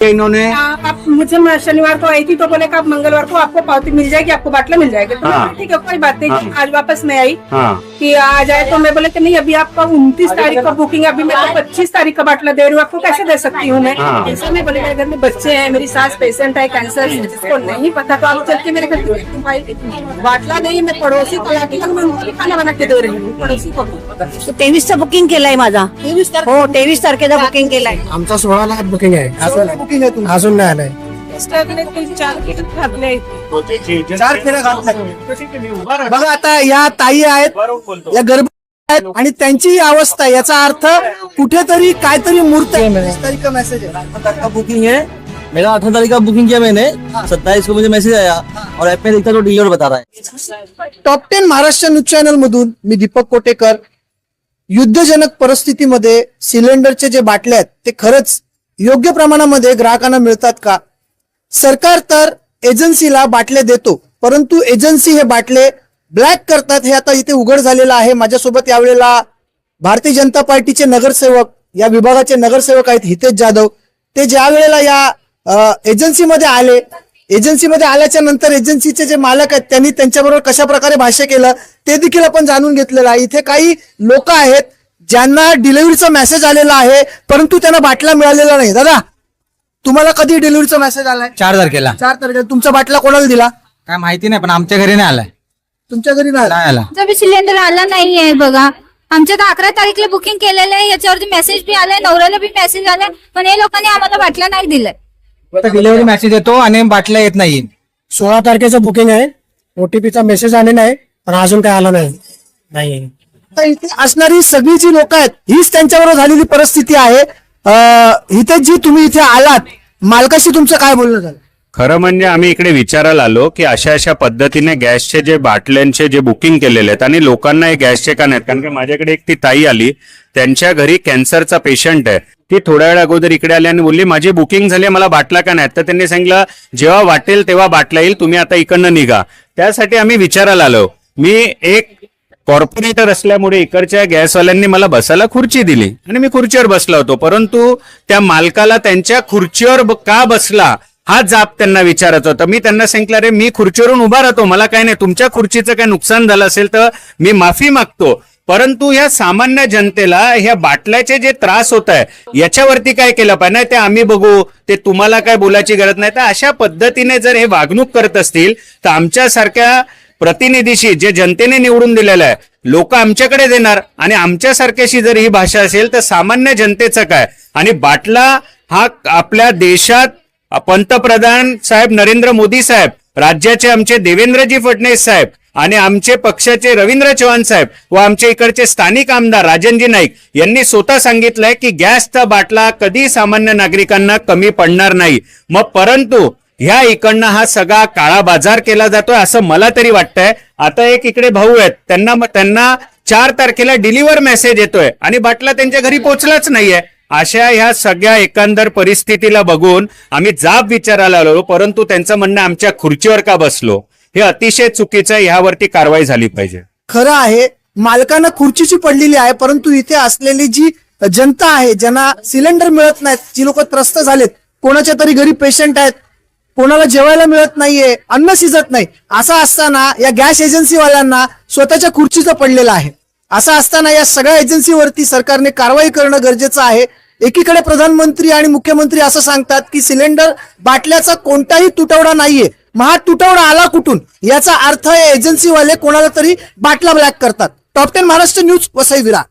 इन्होंने आप मुझे मैं शनिवार को आई थी तो बोले कि आप मंगलवार को आपको पावती मिल जाएगी, आपको बाटला मिल जाएगा। तो हाँ। ठीक है, कोई बात नहीं। हाँ। आज वापस मैं आई हाँ कि आ जाए, तो मैं बोले कि नहीं, अभी आपका 29 तारीख का बुकिंग है, अभी मैं तो 25 तारीख का बाटला दे रही हूँ, आपको कैसे दे सकती हूँ मैं। हाँ। ऐसा मैं बोले, मेरे घर में बच्चे हैं, मेरी सास पेशेंट है कैंसर से, जिसको नहीं पता, तो आप चल के मेरे घर बाटला नहीं, मैं पड़ोसी को लाके मैं उनकी खाना बना के दे रही हूँ, पड़ोसी को। 23चा बुकिंग केलाय माझा। 23 तारीख हो 23 तारखेचा बुकिंग केलाय। आमचा 16 बुकिंग आहे. बुकिंग आहे तुमचं? अजून नाही आलाय. 4 घातले. 4 फेऱ्या घातल्या. बघा आता या ताई आहेत, या गर्भ आहेत आणि त्यांची ही अवस्था, याचा अर्थ कुठेतरी काहीतरी मूर्त आहे. 23 तारीख का मैसेज है. बुकिंग है मेरा 18 तारीख का बुकिंग किया मैंने 27 को मुझे मैसेज आया और ऐप में देखता तो डिलीवर बता रहा है। टॉप 10 महाराष्ट्र न्यूज चॅनल मधून मी दीपक कोटेकर. युद्धजनक परिस्थितीमध्ये सिलेंडरचे जे बाटले आहेत ते खरंच योग्य प्रमाणामध्ये ग्राहकांना मिळतात का? सरकार तर एजन्सीला बाटले देतो, परंतु एजन्सी हे बाटले ब्लॅक करतात, हे आता इथे उघड झालेलं आहे. माझ्यासोबत यावेळेला भारतीय जनता पार्टीचे नगरसेवक, या विभागाचे नगरसेवक आहेत हितेश जाधव. ते ज्या वेळेला या एजन्सीमध्ये आले, एजन्सीमध्ये आल्याच्या नंतर एजन्सीचे जे मालक आहेत त्यांनी त्यांच्याबरोबर कशा प्रकारे भाष्य केलं ते देखील आपण जाणून घेतलेलं आहे. इथे काही लोक आहेत ज्यांना डिलिव्हरीचा मेसेज आलेला आहे, परंतु त्यांना बाटला मिळालेला नाही. दादा, तुम्हाला कधी डिलिव्हरीचा मेसेज आलाय? 4 तारखेला. 4 तारखेला. तुमचा बाटला कोणाला दिला? काय माहिती नाही, पण आमच्या घरी नाही आलाय. तुमच्या घरी नाही आला? नाही आला. जब सिलेंडर आला नाहीये बघा. आमच्या तर 11 तारीखला बुकिंग केलेलं आहे, याच्यावरती मेसेज बी आलाय, नवऱ्याला बी मेसेज आलाय, पण हे लोकांनी आम्हाला बाटला नाही दिलाय. आता डिलिव्हरी मेसेज येतो आणि बाटला येत नाही. 16 तारखेचं बुकिंग आहे. ओटीपीचा मेसेज आलेला आहे, पण अजून काय आला नाही. तर इथे असणारी सगळी जी लोक आहेत हीच त्यांच्याबरोबर झालेली परिस्थिती आहे. इथे जी तुम्ही इथे आलात, मालकाशी तुमचं काय बोलणं झालं? खरं म्हणजे आम्ही इकडे विचारायला आलो की अशा पद्धतीने गॅसचे जे बाटल्यांचे जे बुकिंग केलेले आहेत आणि लोकांना हे गॅसचे का नाहीत, कारण की माझ्याकडे एक ती ताई आली, त्यांच्या घरी कॅन्सरचा पेशंट आहे. ती थोड्या वेळ अगोदर इकडे आली आणि बोलली माझी बुकिंग झाली, मला बाटला का नाही. तर त्यांनी सांगितलं जेव्हा वाटेल तेव्हा बाटला येईल, तुम्ही आता इकडनं निघा. त्यासाठी आम्ही विचारायला आलो. मी एक कॉर्पोरेटर असल्यामुळे इकडच्या गॅसवाल्यांनी मला बसायला खुर्ची दिली आणि मी खुर्चीवर बसलो होतो, परंतु त्या मालकाला त्यांच्या खुर्चीवर का बसला हा जाब त्यांना विचारत होता. मी त्यांना सांगितलं अरे मी खुर्चीवरून उभा राहतो, मला काय नाही, तुमच्या खुर्चीचं काय नुकसान झालं असेल तर मी माफी मागतो, परंतु ह्या सामान्य जनतेला ह्या बाटल्याचे जे त्रास होत आहे याच्यावरती काय केलं पाहिजे. नाही ते आम्ही बघू, ते तुम्हाला काय बोलायची गरज नाही. तर अशा पद्धतीने जर हे वागणूक करत असतील तर आमच्यासारख्या प्रतिनिधीशी, जे जनतेने निवडून दिलेलं आहे, लोक आमच्याकडे देणार आणि आमच्यासारख्याशी जर ही भाषा असेल तर सामान्य जनतेचं काय. आणि बाटला हा आपल्या देशात पंतप्रधान साहेब नरेंद्र मोदी साहेब, राज्याचे आमचे देवेंद्रजी फडणवीस साहेब आणि आमचे पक्षाचे रवींद्र चव्हाण साहेब व आमच्या इकडचे स्थानिक आमदार राजनजी नाईक यांनी स्वतः सांगितलंय की गॅसचा बाटला कधी सामान्य नागरिकांना कमी पडणार नाही. मग परंतु ह्या इकडनं हा सगळा काळा बाजार केला जातोय असं मला तरी वाटतंय. आता एक इकडे भाऊ आहेत, त्यांना 4 तारखेला डिलिव्हर मेसेज येतोय आणि बाटला त्यांच्या घरी पोहोचलाच नाहीये. अशा ह्या सगळ्या एकंदर परिस्थितीला बघून आम्ही जाब विचारायला आलो, परंतु त्यांचं म्हणणं आमच्या खुर्चीवर का बसलो, हे अतिशय चुकीचं आहे. यावरती कारवाई झाली पाहिजे. खरं आहे, मालकांना खुर्चीची पडलेली आहे, परंतु इथे असलेली जी जनता आहे, ज्यांना सिलेंडर मिळत नाहीत, जी लोक त्रस्त झालेत, कोणाच्या तरी घरी पेशंट आहेत, कोणाला जेवायला मिळत नाहीये, अन्न शिजत नाही, असं असताना या गॅस एजन्सीवाल्यांना स्वतःच्या खुर्चीचं पडलेलं आहे. असं असताना या सगळ्या एजन्सीवरती सरकारने कारवाई करणं गरजेचं आहे. एकीकडे प्रधानमंत्री आणि मुख्यमंत्री असं सांगतात की सिलेंडर बाटल्याचा कोणताही तुटवडा नाहीये. मग हा तुटवडा आला कुठून, याचा अर्थ एजन्सीवाले कोणाला तरी बाटला ब्लॅक करतात. Top 10 Maharashtra news, Vasai Virar.